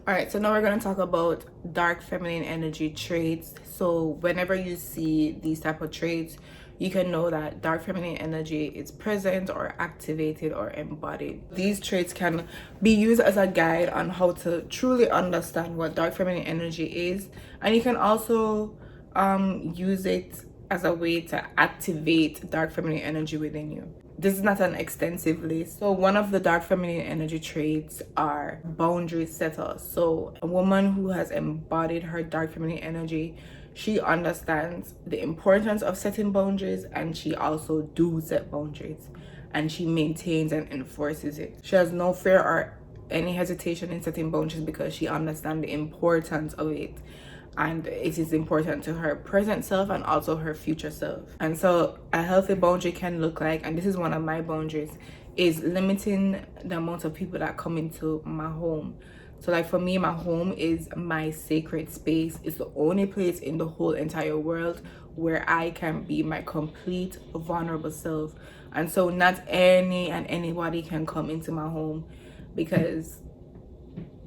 All right, so now we're going to talk about dark feminine energy traits. So whenever you see these type of traits, you can know that dark feminine energy is present or activated or embodied. These traits can be used as a guide on how to truly understand what dark feminine energy is, and you can also use it as a way to activate dark feminine energy within you. This is not an extensive list. So one of the dark feminine energy traits are boundary setters. So a woman who has embodied her dark feminine energy, she understands the importance of setting boundaries, and she also do set boundaries, and she maintains and enforces it. She has no fear or any hesitation in setting boundaries because she understands the importance of it, and it is important to her present self and also her future self. And so a healthy boundary can look like, and this is one of my boundaries, is limiting the amount of people that come into my home. So like for me, my home is my sacred space. It's the only place in the whole entire world where I can be my complete vulnerable self. And so not anybody can come into my home because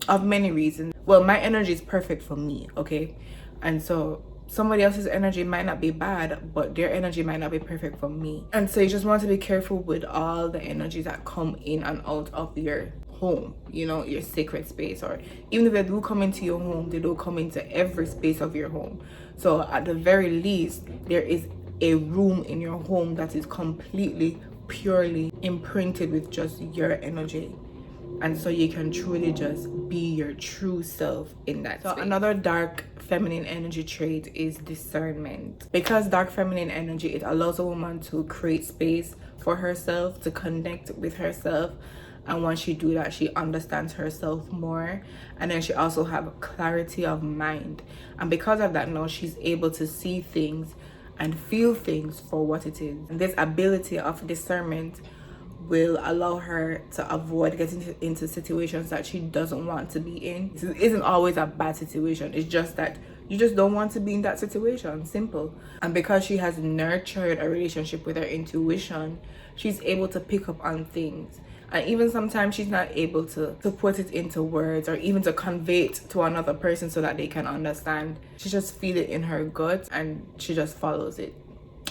of many reasons. Well, my energy is perfect for me, okay? And so somebody else's energy might not be bad, but their energy might not be perfect for me. And so you just want to be careful with all the energies that come in and out of your home, you know, your sacred space. Or even if they do come into your home, they do come into every space of your home. So at the very least, there is a room in your home that is completely, purely imprinted with just your energy. And so you can truly just be your true self in that space. Another dark feminine energy trait is discernment. Because dark feminine energy, it allows a woman to create space for herself, to connect with herself. And once she do that, she understands herself more. And then she also have clarity of mind. And because of that, now she's able to see things and feel things for what it is. And this ability of discernment will allow her to avoid getting into situations that she doesn't want to be in. It isn't always a bad situation. It's just that you just don't want to be in that situation. Simple. And because she has nurtured a relationship with her intuition, she's able to pick up on things. And even sometimes she's not able to put it into words or even to convey it to another person so that they can understand. She just feels it in her gut and she just follows it.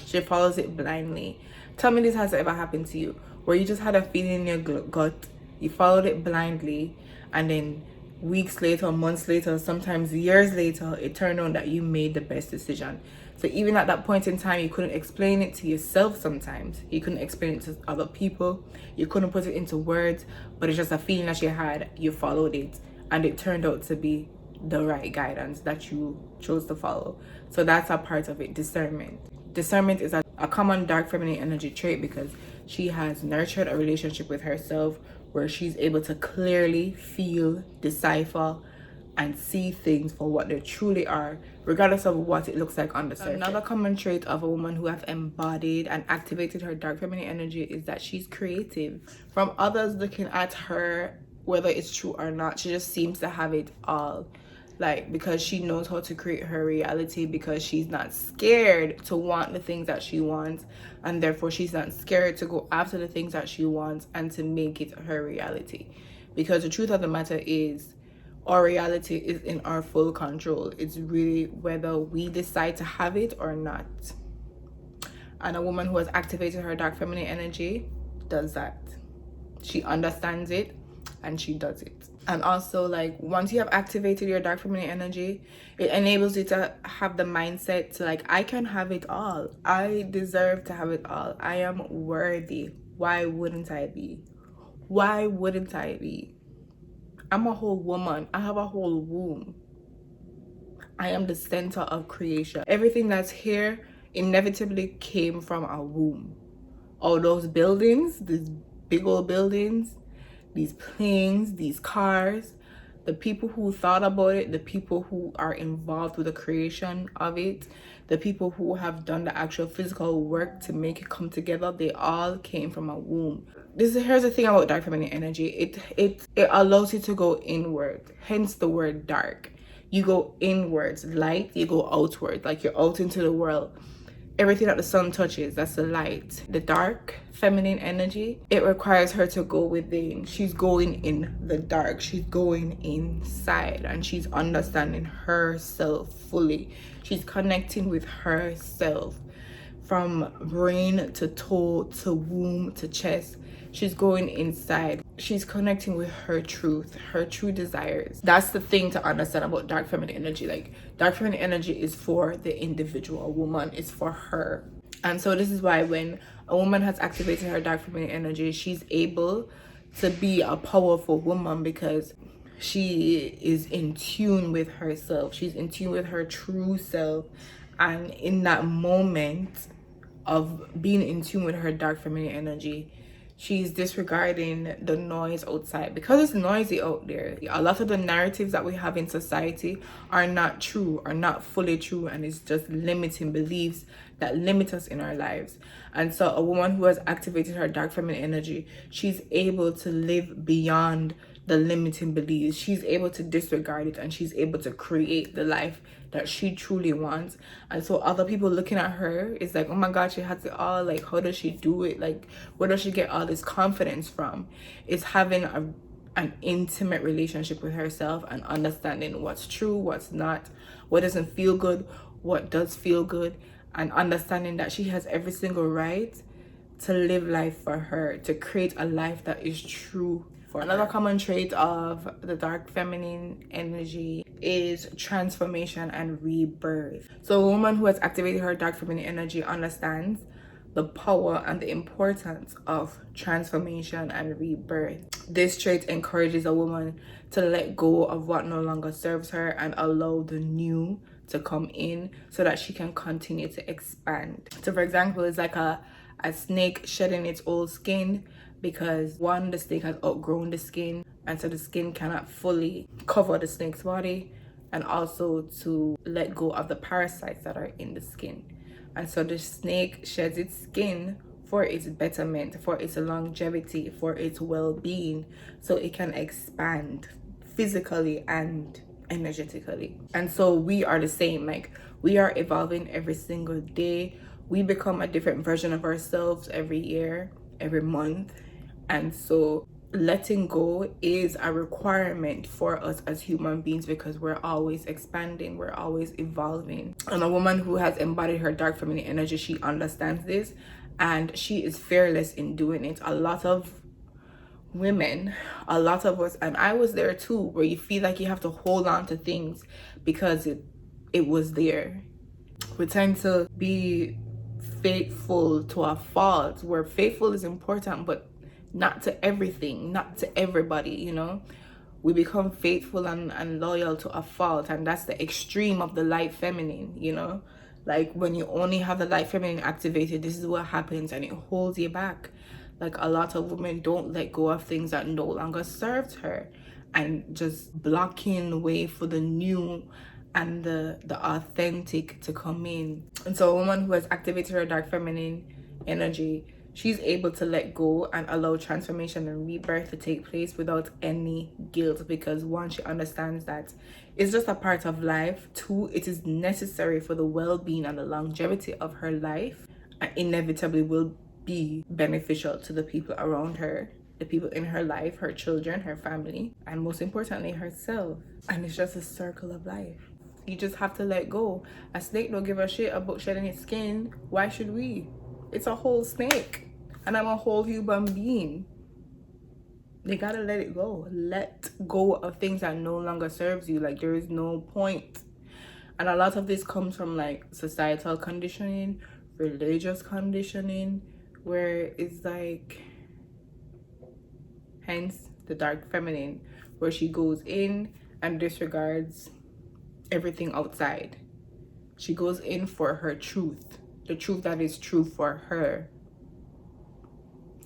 She follows it blindly. Tell me this has ever happened to you, where you just had a feeling in your gut, you followed it blindly, and then weeks later, months later, sometimes years later, it turned out that you made the best decision. So even at that point in time, you couldn't explain it to yourself sometimes. You couldn't explain it to other people. You couldn't put it into words, but it's just a feeling that you had, you followed it, and it turned out to be the right guidance that you chose to follow. So that's a part of it, discernment. Discernment is a common dark feminine energy trait because she has nurtured a relationship with herself where she's able to clearly feel, decipher, and see things for what they truly are, regardless of what it looks like on the surface. Another common trait of a woman who has embodied and activated her dark feminine energy is that she's creative. From others looking at her, whether it's true or not, she just seems to have it all. Like, because she knows how to create her reality, because she's not scared to want the things that she wants, and therefore she's not scared to go after the things that she wants and to make it her reality. Because the truth of the matter is, our reality is in our full control. It's really whether we decide to have it or not. And a woman who has activated her dark feminine energy does that. She understands it and she does it. And also, like, once you have activated your dark feminine energy, it enables you to have the mindset to, like, I can have it all. I deserve to have it all. I am worthy. Why wouldn't I be? Why wouldn't I be? I'm a whole woman. I have a whole womb. I am the center of creation. Everything that's here inevitably came from a womb. All those buildings, these big old buildings, these planes, these cars, the people who thought about it, the people who are involved with the creation of it, the people who have done the actual physical work to make it come together, they all came from a womb. Here's the thing about dark feminine energy. It allows you to go inward, hence the word dark. You go inwards, light, you go outward, like you're out into the world. everything that the sun touches, that's the light. The dark feminine energy, it requires her to go within. She's going in the dark, she's going inside, and she's understanding herself fully. She's connecting with herself from brain to toe to womb to chest. She's going inside. She's connecting with her truth, her true desires. That's the thing to understand about dark feminine energy. Like, dark feminine energy is for the individual woman, it's for her. And so this is why when a woman has activated her dark feminine energy, she's able to be a powerful woman because she is in tune with herself. She's in tune with her true self. And in that moment of being in tune with her dark feminine energy, she's disregarding the noise outside because it's noisy out there. A lot of the narratives that we have in society are not true, are not fully true, and it's just limiting beliefs that limit us in our lives. And so a woman who has activated her dark feminine energy, she's able to live beyond the limiting beliefs. She's able to disregard it, and she's able to create the life that she truly wants. And so other people looking at her is like, oh my god, she has it all. Like, how does she do it? Like, where does she get all this confidence from? It's having an intimate relationship with herself and understanding what's true, what's not, what doesn't feel good, what does feel good, and understanding that she has every single right to live life for her, to create a life that is true for another her. Common trait of the dark feminine energy is transformation and rebirth. So a woman who has activated her dark feminine energy understands the power and the importance of transformation and rebirth. This trait encourages a woman to let go of what no longer serves her and allow the new to come in so that she can continue to expand. So for example, it's like a snake shedding its old skin because one, the snake has outgrown the skin, and so the skin cannot fully cover the snake's body, and also to let go of the parasites that are in the skin. And so the snake sheds its skin for its betterment, for its longevity, for its well-being, so it can expand physically and energetically. And so we are the same. Like, we are evolving every single day. We become a different version of ourselves every year, every month. And so letting go is a requirement for us as human beings because we're always expanding, we're always evolving. And a woman who has embodied her dark feminine energy, she understands this and she is fearless in doing it. A lot of women, a lot of us, and I was there too, where you feel like you have to hold on to things because it was there. We tend to be faithful to a fault, where faithful is important, but not to everything, not to everybody, you know. We become faithful and loyal to a fault, and that's the extreme of the light feminine, you know. Like, when you only have the light feminine activated, this is what happens, and it holds you back. Like, a lot of women don't let go of things that no longer served her, and just blocking the way for the new and the authentic to come in. And so a woman who has activated her dark feminine energy, she's able to let go and allow transformation and rebirth to take place without any guilt, because one, she understands that it's just a part of life. Two, it is necessary for the well-being and the longevity of her life, and inevitably will be beneficial to the people around her, the people in her life, her children, her family, and most importantly, herself. And it's just a circle of life. You just have to let go. A snake don't give a shit about shedding its skin. Why should we? It's a whole snake, and I'm a whole human being. They gotta let it go. Let go of things that no longer serves you. Like, there is no point. And a lot of this comes from like societal conditioning, religious conditioning, where it's like, hence the dark feminine, where she goes in and disregards everything outside. She goes in for her truth, the truth that is true for her.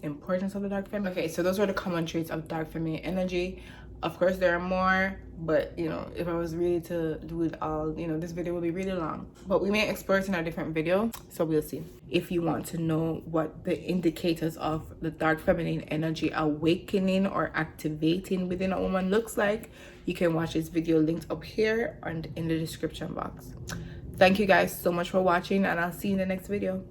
Importance of the dark feminine. Okay, so those are the common traits of dark feminine energy. Of course there are more, but you know, if I was really to do it all, you know, this video will be really long, but we may explore it in a different video, so we'll see. If you want to know what the indicators of the dark feminine energy awakening or activating within a woman looks like, you can watch this video linked up here and in the description box. Thank you guys so much for watching, and I'll see you in the next video.